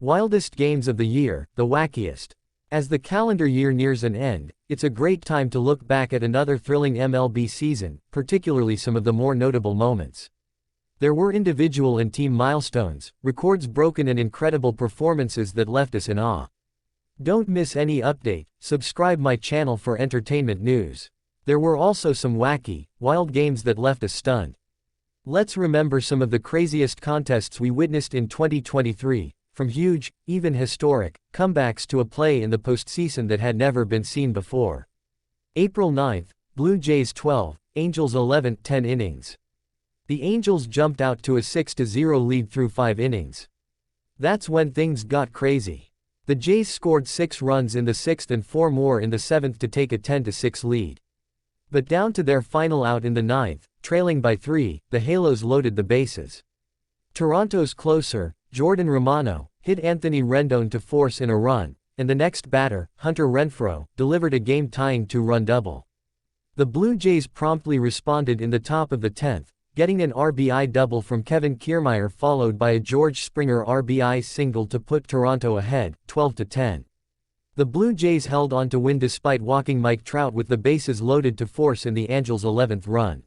Wildest games of the year, the wackiest. As the calendar year nears an end, it's a great time to look back at another thrilling MLB season, particularly some of the more notable moments. There were individual and team milestones, records broken and incredible performances that left us in awe. Don't miss any update, subscribe my channel for entertainment news. There were also some wacky, wild games that left us stunned. Let's remember some of the craziest contests we witnessed in 2023. From huge, even historic, comebacks to a play in the postseason that had never been seen before. April 9th, Blue Jays 12, Angels 11, 10 innings. The Angels jumped out to a 6-0 lead through 5 innings. That's when things got crazy. The Jays scored 6 runs in the 6th and 4 more in the 7th to take a 10-6 lead. But down to their final out in the 9th, trailing by 3, the Halos loaded the bases. Toronto's closer, Jordan Romano, hit Anthony Rendon to force in a run, and the next batter, Hunter Renfroe, delivered a game-tying 2-run double. The Blue Jays promptly responded in the top of the 10th, getting an RBI double from Kevin Kiermaier followed by a George Springer RBI single to put Toronto ahead, 12-10. The Blue Jays held on to win despite walking Mike Trout with the bases loaded to force in the Angels' 11th run.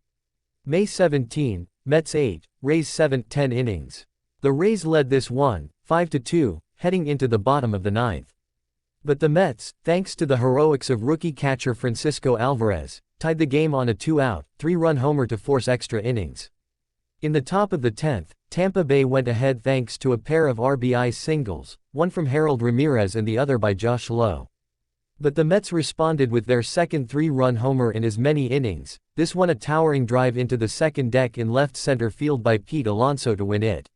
May 17, Mets 8, Rays 7, 10 innings. The Rays led this one, 5-2, heading into the bottom of the 9th. But the Mets, thanks to the heroics of rookie catcher Francisco Alvarez, tied the game on a 2-out, 3-run homer to force extra innings. In the top of the 10th, Tampa Bay went ahead thanks to a pair of RBI singles, one from Harold Ramirez and the other by Josh Lowe. But the Mets responded with their second 3-run homer in as many innings, this one a towering drive into the second deck in left center field by Pete Alonso to win it.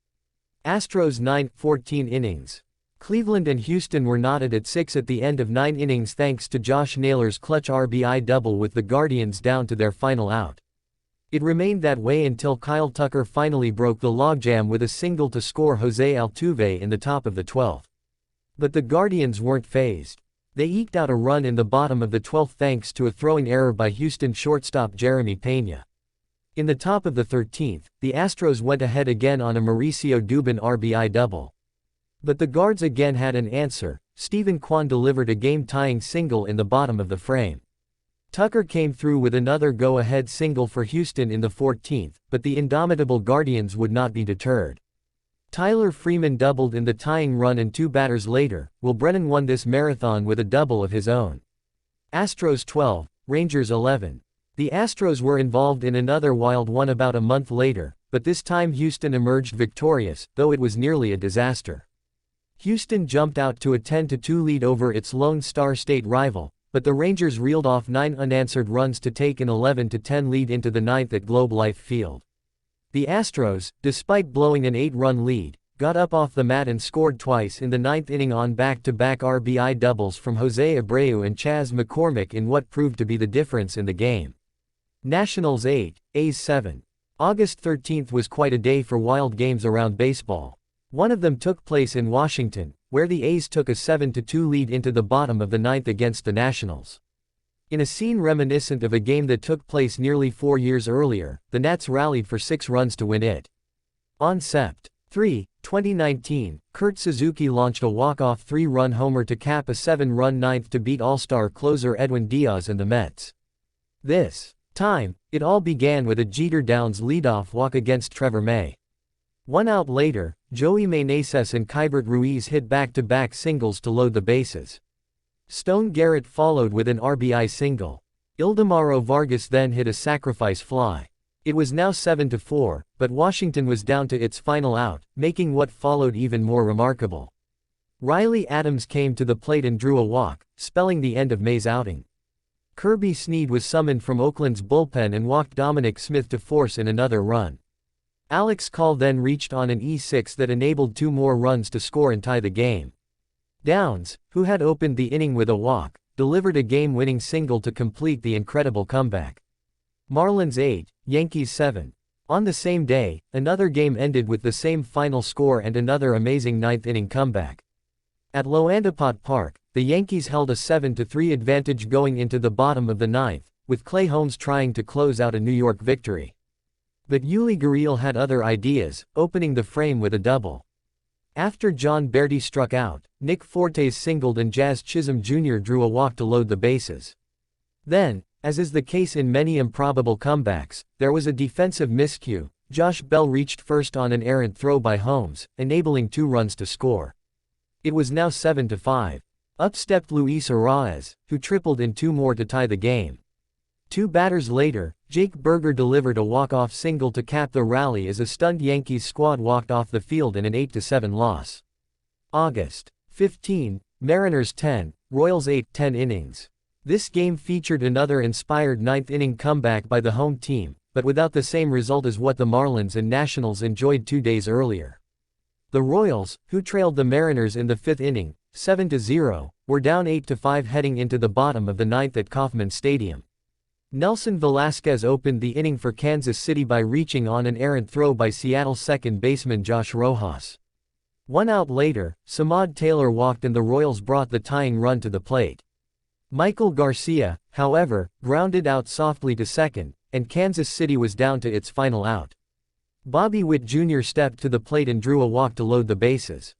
Astros 9, 14 innings. Cleveland and Houston were knotted at 6 at the end of 9 innings thanks to Josh Naylor's clutch RBI double with the Guardians down to their final out. It remained that way until Kyle Tucker finally broke the logjam with a single to score Jose Altuve in the top of the 12th. But the Guardians weren't fazed. They eked out a run in the bottom of the 12th thanks to a throwing error by Houston shortstop Jeremy Pena. In the top of the 13th, the Astros went ahead again on a Mauricio Dubon RBI double. But the Guards again had an answer. Steven Kwan delivered a game-tying single in the bottom of the frame. Tucker came through with another go-ahead single for Houston in the 14th, but the indomitable Guardians would not be deterred. Tyler Freeman doubled in the tying run and 2 batters later, Will Brennan won this marathon with a double of his own. Astros 12, Rangers 11. The Astros were involved in another wild one about a month later, but this time Houston emerged victorious, though it was nearly a disaster. Houston jumped out to a 10-2 lead over its Lone Star State rival, but the Rangers reeled off 9 unanswered runs to take an 11-10 lead into the 9th at Globe Life Field. The Astros, despite blowing an 8-run lead, got up off the mat and scored twice in the 9th inning on back-to-back RBI doubles from Jose Abreu and Chas McCormick in what proved to be the difference in the game. Nationals 8, A's 7. August 13th was quite a day for wild games around baseball. One of them took place in Washington, where the A's took a 7-2 lead into the bottom of the 9th against the Nationals. In a scene reminiscent of a game that took place nearly 4 years earlier, the Nats rallied for 6 runs to win it. On Sept. 3, 2019, Kurt Suzuki launched a walk-off 3-run homer to cap a 7-run 9th to beat All-Star closer Edwin Diaz and the Mets. This time, it all began with a Jeter Downs leadoff walk against Trevor May. 1 out later, Joey Meneses and Keibert Ruiz hit back-to-back singles to load the bases. Stone Garrett followed with an RBI single. Ildemaro Vargas then hit a sacrifice fly. It was now 7-4, but Washington was down to its final out, making what followed even more remarkable. Riley Adams came to the plate and drew a walk, spelling the end of May's outing. Kirby Snead was summoned from Oakland's bullpen and walked Dominic Smith to force in another run. Alex Call then reached on an E6 that enabled 2 more runs to score and tie the game. Downs, who had opened the inning with a walk, delivered a game-winning single to complete the incredible comeback. Marlins 8, Yankees 7. On the same day, another game ended with the same final score and another amazing 9th-inning comeback. At Loandapat Park, the Yankees held a 7-3 advantage going into the bottom of the 9th, with Clay Holmes trying to close out a New York victory. But Yuli Gurriel had other ideas, opening the frame with a double. After John Berti struck out, Nick Fortes singled and Jazz Chisholm Jr. drew a walk to load the bases. Then, as is the case in many improbable comebacks, there was a defensive miscue. Josh Bell reached first on an errant throw by Holmes, enabling 2 runs to score. It was now 7-5. Up stepped Luis Arraez, who tripled in 2 more to tie the game. 2 batters later, Jake Berger delivered a walk-off single to cap the rally as a stunned Yankees squad walked off the field in an 8-7 loss. August 15, Mariners 10, Royals 8, 10 innings. This game featured another inspired 9th-inning comeback by the home team, but without the same result as what the Marlins and Nationals enjoyed 2 days earlier. The Royals, who trailed the Mariners in the 5th inning, 7-0, were down 8-5 heading into the bottom of the 9th at Kauffman Stadium. Nelson Velasquez opened the inning for Kansas City by reaching on an errant throw by Seattle second baseman Josh Rojas. 1 out later, Samad Taylor walked and the Royals brought the tying run to the plate. Michael Garcia, however, grounded out softly to second, and Kansas City was down to its final out. Bobby Witt Jr. stepped to the plate and drew a walk to load the bases.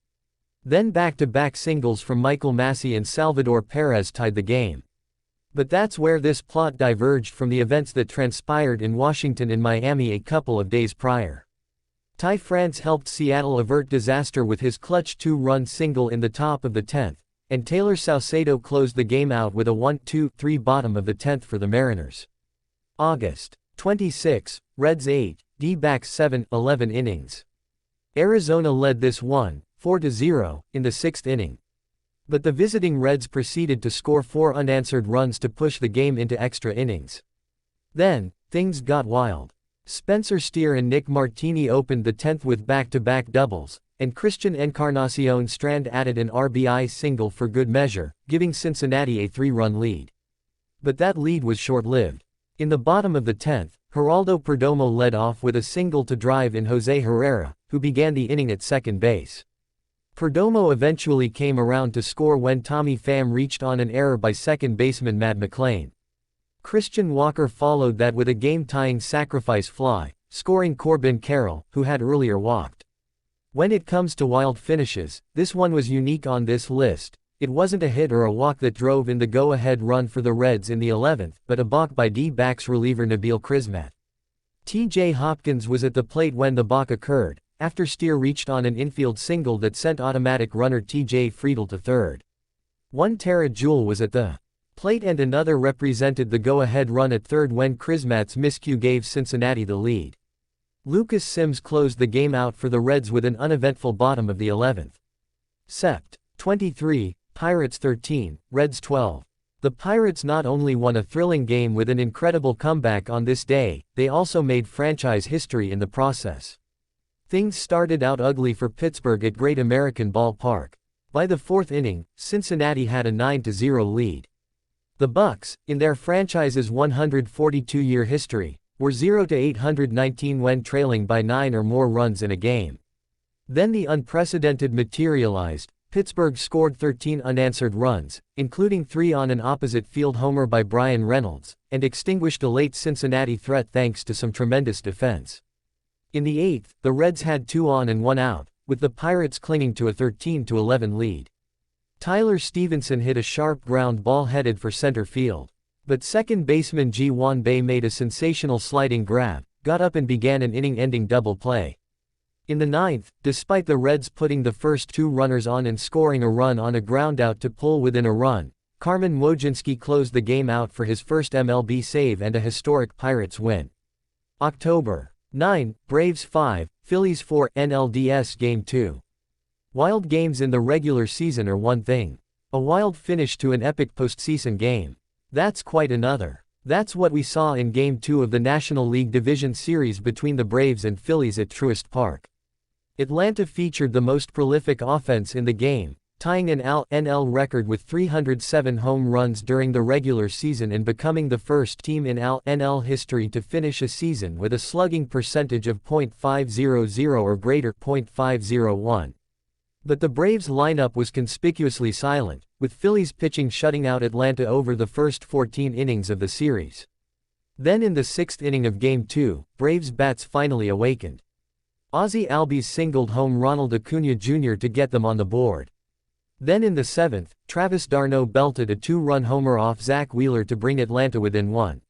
Then back-to-back singles from Michael Massey and Salvador Perez tied the game. But that's where this plot diverged from the events that transpired in Washington and Miami a couple of days prior. Ty France helped Seattle avert disaster with his clutch 2-run single in the top of the 10th, and Taylor Saucedo closed the game out with a 1-2-3 bottom of the 10th for the Mariners. August 26, Reds 8, D-backs 7, 11 innings. Arizona led this one, 4-0, in the 6th inning. But the visiting Reds proceeded to score 4 unanswered runs to push the game into extra innings. Then, things got wild. Spencer Steer and Nick Martini opened the 10th with back-to-back doubles, and Christian Encarnacion Strand added an RBI single for good measure, giving Cincinnati a 3-run lead. But that lead was short-lived. In the bottom of the 10th, Geraldo Perdomo led off with a single to drive in Jose Herrera, who began the inning at second base. Perdomo eventually came around to score when Tommy Pham reached on an error by second baseman Matt McClain. Christian Walker followed that with a game-tying sacrifice fly, scoring Corbin Carroll, who had earlier walked. When it comes to wild finishes, this one was unique on this list. It wasn't a hit or a walk that drove in the go-ahead run for the Reds in the 11th, but a balk by D-backs reliever Nabil Crismat. T.J. Hopkins was at the plate when the balk occurred, after Steer reached on an infield single that sent automatic runner T.J. Friedl to third. One Tara Jewell was at the plate and another represented the go-ahead run at third when Crismat's miscue gave Cincinnati the lead. Lucas Sims closed the game out for the Reds with an uneventful bottom of the 11th. Sept. 23, Pirates 13, Reds 12. The Pirates not only won a thrilling game with an incredible comeback on this day, they also made franchise history in the process. Things started out ugly for Pittsburgh at Great American Ballpark. By the 4th inning, Cincinnati had a 9-0 lead. The Bucks, in their franchise's 142-year history, were 0-819 when trailing by 9 or more runs in a game. Then the unprecedented materialized. Pittsburgh scored 13 unanswered runs, including 3 on an opposite field homer by Brian Reynolds, and extinguished a late Cincinnati threat thanks to some tremendous defense. In the 8th, the Reds had 2 on and 1 out, with the Pirates clinging to a 13-11 lead. Tyler Stevenson hit a sharp ground ball headed for center field. But second baseman Ji-Hwan Bae made a sensational sliding grab, got up and began an inning-ending double play. In the 9th, despite the Reds putting the first 2 runners on and scoring a run on a groundout to pull within a run, Carmen Wojcinski closed the game out for his first MLB save and a historic Pirates win. October 9, Braves 5, Phillies 4, NLDS Game 2. Wild games in the regular season are one thing. A wild finish to an epic postseason game. That's quite another. That's what we saw in Game 2 of the National League Division Series between the Braves and Phillies at Truist Park. Atlanta featured the most prolific offense in the game, tying an AL/NL record with 307 home runs during the regular season and becoming the first team in AL/NL history to finish a season with a slugging percentage of .500 or greater .501. But the Braves lineup was conspicuously silent, with Phillies pitching shutting out Atlanta over the first 14 innings of the series. Then in the 6th inning of Game 2, Braves bats finally awakened. Ozzie Albies singled home Ronald Acuna Jr. to get them on the board. Then in the 7th, Travis d'Arnaud belted a 2-run homer off Zach Wheeler to bring Atlanta within 1.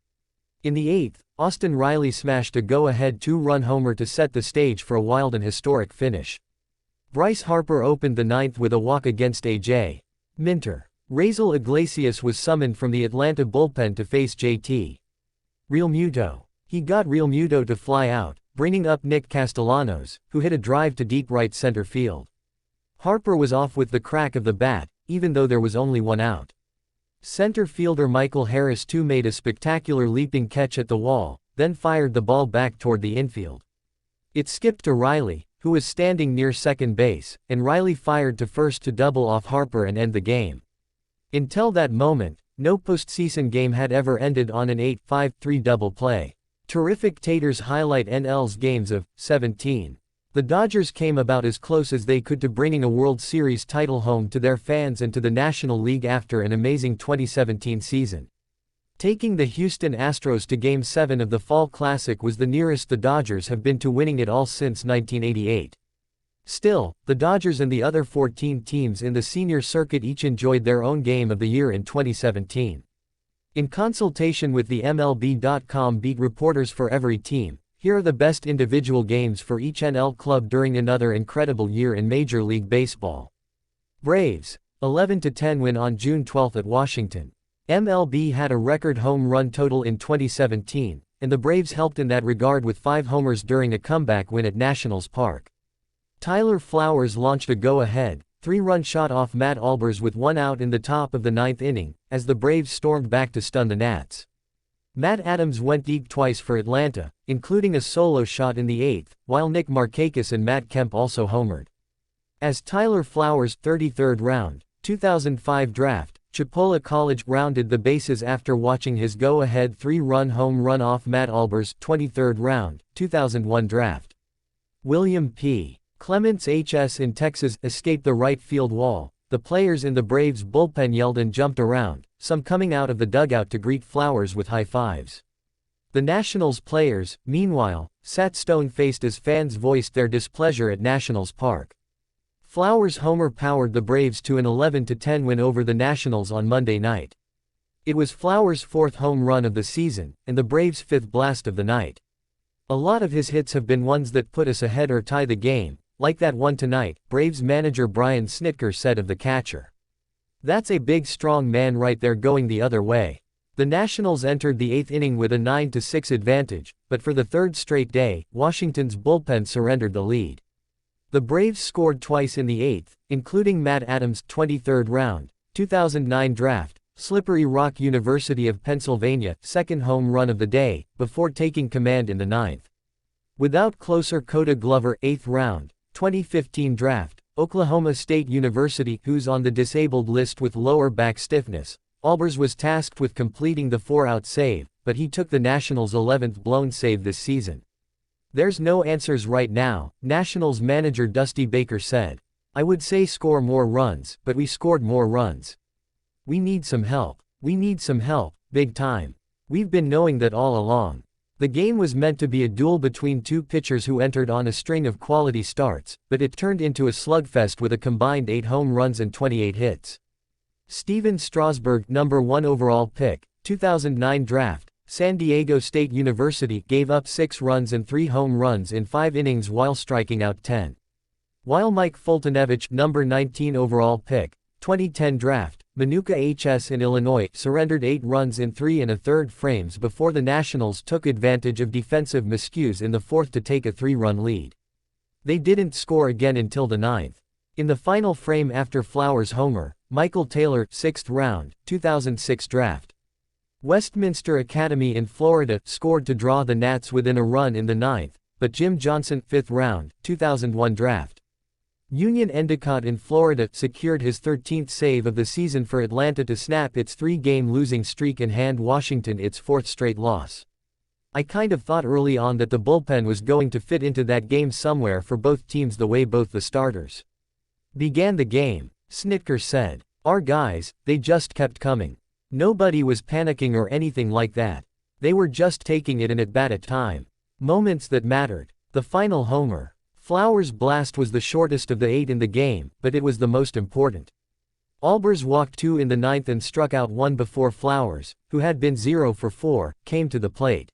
In the 8th, Austin Riley smashed a go-ahead 2-run homer to set the stage for a wild and historic finish. Bryce Harper opened the 9th with a walk against A.J. Minter. Raisel Iglesias was summoned from the Atlanta bullpen to face J.T. Realmuto. He got Realmuto to fly out, bringing up Nick Castellanos, who hit a drive to deep right center field. Harper was off with the crack of the bat, even though there was only 1 out. Center fielder Michael Harris too made a spectacular leaping catch at the wall, then fired the ball back toward the infield. It skipped to Riley, who was standing near second base, and Riley fired to first to double off Harper and end the game. Until that moment, no postseason game had ever ended on an 8-5-3 double play. Terrific Taters highlight NL's games of 17. The Dodgers came about as close as they could to bringing a World Series title home to their fans and to the National League after an amazing 2017 season. Taking the Houston Astros to Game 7 of the Fall Classic was the nearest the Dodgers have been to winning it all since 1988. Still, the Dodgers and the other 14 teams in the senior circuit each enjoyed their own game of the year in 2017. In consultation with the MLB.com beat reporters for every team, here are the best individual games for each NL club during another incredible year in Major League Baseball. Braves, 11-10 win on June 12 at Washington. MLB had a record home run total in 2017, and the Braves helped in that regard with 5 homers during a comeback win at Nationals Park. Tyler Flowers launched a go-ahead, 3-run shot off Matt Albers with 1 out in the top of the 9th inning, as the Braves stormed back to stun the Nats. Matt Adams went deep twice for Atlanta, including a solo shot in the 8th, while Nick Markakis and Matt Kemp also homered. As Tyler Flowers' 33rd round, 2005 draft, Chipola College rounded the bases after watching his go-ahead 3-run home run off Matt Albers' 23rd round, 2001 draft. William P. Clements H.S. in Texas escaped the right field wall. The players in the Braves bullpen yelled and jumped around, some coming out of the dugout to greet Flowers with high fives. The Nationals players, meanwhile, sat stone-faced as fans voiced their displeasure at Nationals Park. Flowers' homer powered the Braves to an 11-10 win over the Nationals on Monday night. It was Flowers' 4th home run of the season, and the Braves' 5th blast of the night. A lot of his hits have been ones that put us ahead or tie the game, like that one tonight, Braves manager Brian Snitker said of the catcher. That's a big strong man right there going the other way. The Nationals entered the 8th inning with a 9-6 advantage, but for the 3rd straight day, Washington's bullpen surrendered the lead. The Braves scored twice in the 8th, including Matt Adams' 23rd round, 2009 draft, Slippery Rock University of Pennsylvania, 2nd home run of the day, before taking command in the 9th. Without closer Coda Glover, 8th round, 2015 draft, Oklahoma State University, who's on the disabled list with lower back stiffness, Albers was tasked with completing the 4-out save, but he took the Nationals' 11th blown save this season. There's no answers right now, Nationals manager Dusty Baker said. I would say score more runs, but we scored more runs. We need some help. We need some help, big time. We've been knowing that all along. The game was meant to be a duel between 2 pitchers who entered on a string of quality starts, but it turned into a slugfest with a combined 8 home runs and 28 hits. Steven Strasburg, number 1 overall pick, 2009 draft, San Diego State University, gave up 6 runs and 3 home runs in 5 innings while striking out 10. While Mike Fultonevich, number 19 overall pick, 2010 draft, Manuka HS in Illinois, surrendered 8 runs in 3 1/3 frames before the Nationals took advantage of defensive miscues in the 4th to take a 3-run lead. They didn't score again until the 9th. In the final frame after Flowers' homer, Michael Taylor, 6th round, 2006 draft. Westminster Academy in Florida, scored to draw the Nats within a run in the 9th, but Jim Johnson, 5th round, 2001 draft. Union Endicott in Florida secured his 13th save of the season for Atlanta to snap its 3-game losing streak and hand Washington its 4th straight loss. I kind of thought early on that the bullpen was going to fit into that game somewhere for both teams the way both the starters began the game, Snitker said. Our guys, they just kept coming. Nobody was panicking or anything like that. They were just taking it an at-bat at a time. Moments that mattered. The final homer. Flowers' blast was the shortest of the 8 in the game, but it was the most important. Albers walked 2 in the 9th and struck out 1 before Flowers, who had been 0 for 4, came to the plate.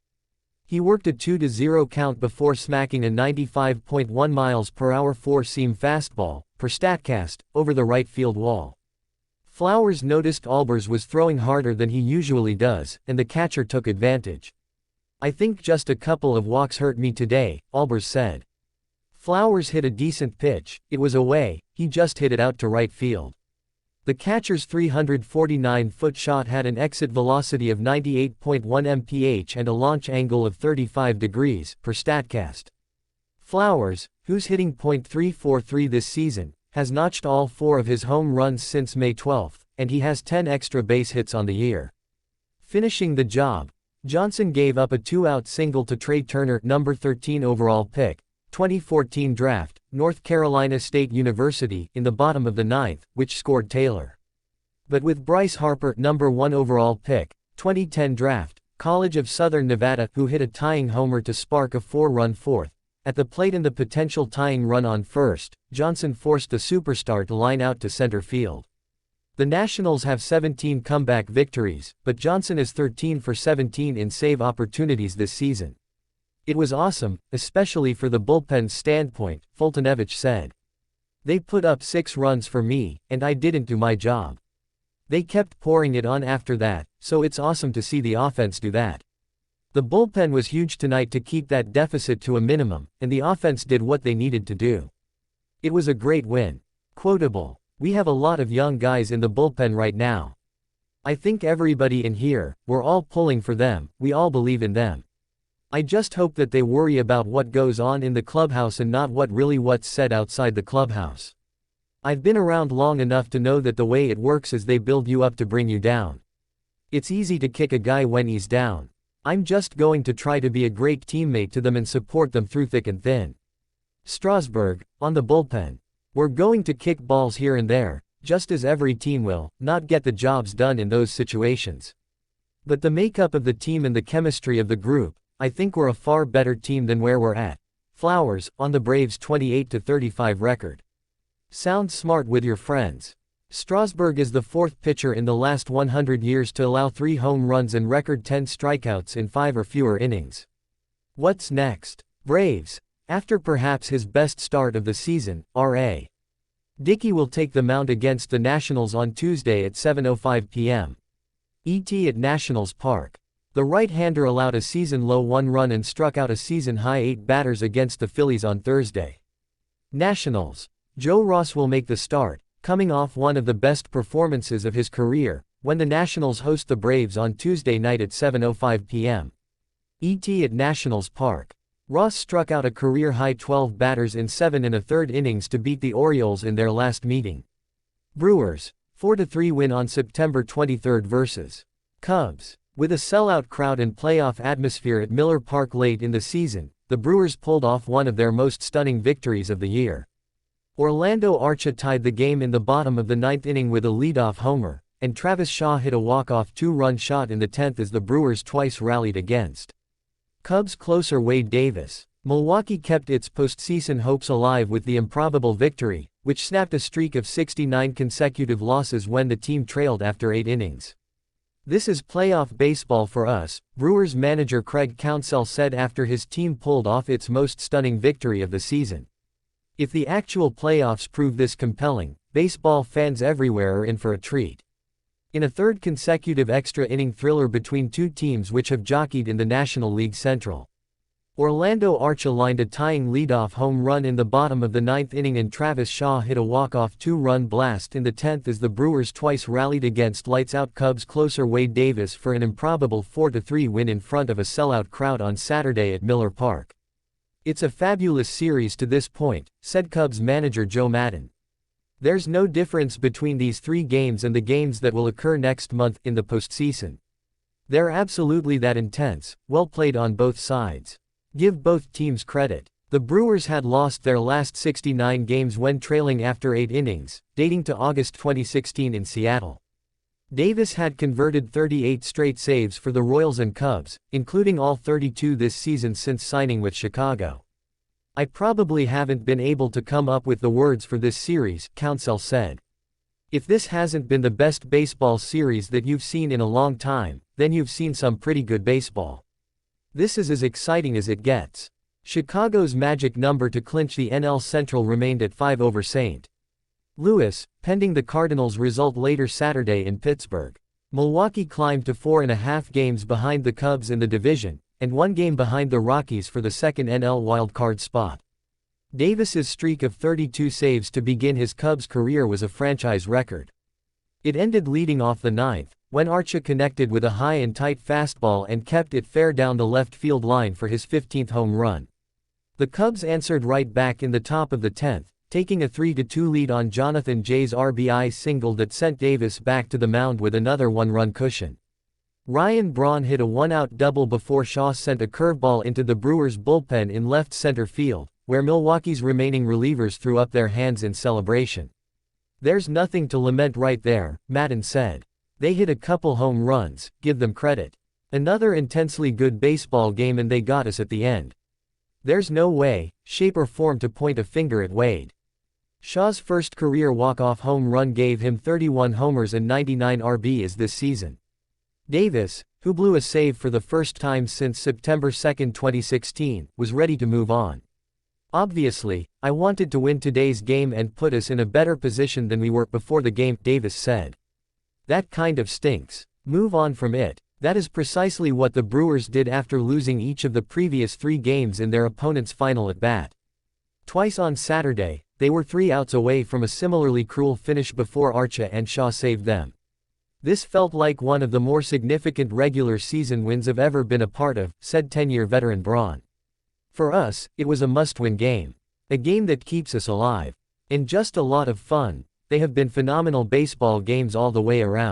He worked a 2-0 count before smacking a 95.1 mph four-seam fastball, per Statcast, over the right field wall. Flowers noticed Albers was throwing harder than he usually does, and the catcher took advantage. "I think just a couple of walks hurt me today," Albers said. Flowers hit a decent pitch, it was away, he just hit it out to right field. The catcher's 349-foot shot had an exit velocity of 98.1 mph and a launch angle of 35 degrees, per Statcast. Flowers, who's hitting .343 this season, has notched all 4 of his home runs since May 12, and he has 10 extra base hits on the year. Finishing the job, Johnson gave up a 2-out single to Trey Turner, number 13 overall pick, 2014 draft, North Carolina State University, in the bottom of the 9th, which scored Taylor. But with Bryce Harper, number 1 overall pick, 2010 draft, College of Southern Nevada, who hit a tying homer to spark a 4-run fourth, at the plate and the potential tying run on first, Johnson forced the superstar to line out to center field. The Nationals have 17 comeback victories, but Johnson is 13 for 17 in save opportunities this season. "It was awesome, especially for the bullpen's standpoint," Fultonevich said. "They put up 6 runs for me, and I didn't do my job. They kept pouring it on after that, so it's awesome to see the offense do that. The bullpen was huge tonight to keep that deficit to a minimum, and the offense did what they needed to do. It was a great win." Quotable: "We have a lot of young guys in the bullpen right now. I think everybody in here, we're all pulling for them, we all believe in them. I just hope that they worry about what goes on in the clubhouse and not what's said outside the clubhouse. I've been around long enough to know that the way it works is they build you up to bring you down. It's easy to kick a guy when he's down. I'm just going to try to be a great teammate to them and support them through thick and thin." Strasburg, on the bullpen: "We're going to kick balls here and there, just as every team will, not get the jobs done in those situations. But the makeup of the team and the chemistry of the group, I think we're a far better team than where we're at." Flowers, on the Braves' 28-35 record: "Sound smart with your friends." Strasburg is the 4th pitcher in the last 100 years to allow 3 home runs and record 10 strikeouts in 5 or fewer innings. What's next? Braves. After perhaps his best start of the season, R.A. Dickey will take the mound against the Nationals on Tuesday at 7:05 p.m. ET at Nationals Park. The right-hander allowed a season-low 1 run and struck out a season-high 8 batters against the Phillies on Thursday. Nationals. Joe Ross will make the start, coming off one of the best performances of his career, when the Nationals host the Braves on Tuesday night at 7:05 p.m. ET at Nationals Park. Ross struck out a career-high 12 batters in 7 1/3 innings to beat the Orioles in their last meeting. Brewers. 4-3 win on September 23 versus Cubs. With a sellout crowd and playoff atmosphere at Miller Park late in the season, the Brewers pulled off one of their most stunning victories of the year. Orlando Arcia tied the game in the bottom of the 9th inning with a leadoff homer, and Travis Shaw hit a walk-off 2-run shot in the 10th as the Brewers twice rallied against Cubs closer Wade Davis. Milwaukee kept its postseason hopes alive with the improbable victory, which snapped a streak of 69 consecutive losses when the team trailed after 8 innings. "This is playoff baseball for us," Brewers manager Craig Counsell said after his team pulled off its most stunning victory of the season. "If the actual playoffs prove this compelling, baseball fans everywhere are in for a treat." In a 3rd consecutive extra-inning thriller between 2 teams which have jockeyed in the National League Central, Orlando Arcia lined a tying leadoff home run in the bottom of the 9th inning and Travis Shaw hit a walk-off 2-run blast in the 10th as the Brewers twice rallied against lights-out Cubs closer Wade Davis for an improbable 4-3 win in front of a sellout crowd on Saturday at Miller Park. "It's a fabulous series to this point," said Cubs manager Joe Maddon. "There's no difference between these 3 games and the games that will occur next month in the postseason. They're absolutely that intense, well played on both sides. Give both teams credit." The Brewers had lost their last 69 games when trailing after 8 innings, dating to August 2016 in Seattle. Davis had converted 38 straight saves for the Royals and Cubs, including all 32 this season since signing with Chicago. I probably haven't been able to come up with the words for this series, Counsell said. If this hasn't been the best baseball series that you've seen in a long time, then you've seen some pretty good baseball. This is as exciting as it gets. Chicago's magic number to clinch the NL Central remained at 5 over St. Louis, pending the Cardinals' result later Saturday in Pittsburgh. Milwaukee climbed to 4.5 games behind the Cubs in the division, and 1 game behind the Rockies for the second NL wildcard spot. Davis's streak of 32 saves to begin his Cubs career was a franchise record. It ended leading off the ninth, when Archer connected with a high and tight fastball and kept it fair down the left field line for his 15th home run. The Cubs answered right back in the top of the 10th, taking a 3-2 lead on Jonathan Jay's RBI single that sent Davis back to the mound with another 1-run cushion. Ryan Braun hit a 1-out double before Shaw sent a curveball into the Brewers' bullpen in left center field, where Milwaukee's remaining relievers threw up their hands in celebration. "There's nothing to lament right there," Madden said. "They hit a couple home runs, give them credit. Another intensely good baseball game and they got us at the end. There's no way, shape or form to point a finger at Wade." Shaw's first career walk-off home run gave him 31 homers and 99 RBIs this season. Davis, who blew a save for the first time since September 2, 2016, was ready to move on. "Obviously, I wanted to win today's game and put us in a better position than we were before the game," Davis said. "That kind of stinks. Move on from it." That is precisely what the Brewers did after losing each of the previous 3 games in their opponent's final at-bat. Twice on Saturday, they were 3 outs away from a similarly cruel finish before Archer and Shaw saved them. "This felt like one of the more significant regular season wins I've ever been a part of," said 10-year veteran Braun. "For us, it was a must-win game. A game that keeps us alive. And just a lot of fun. They have been phenomenal baseball games all the way around."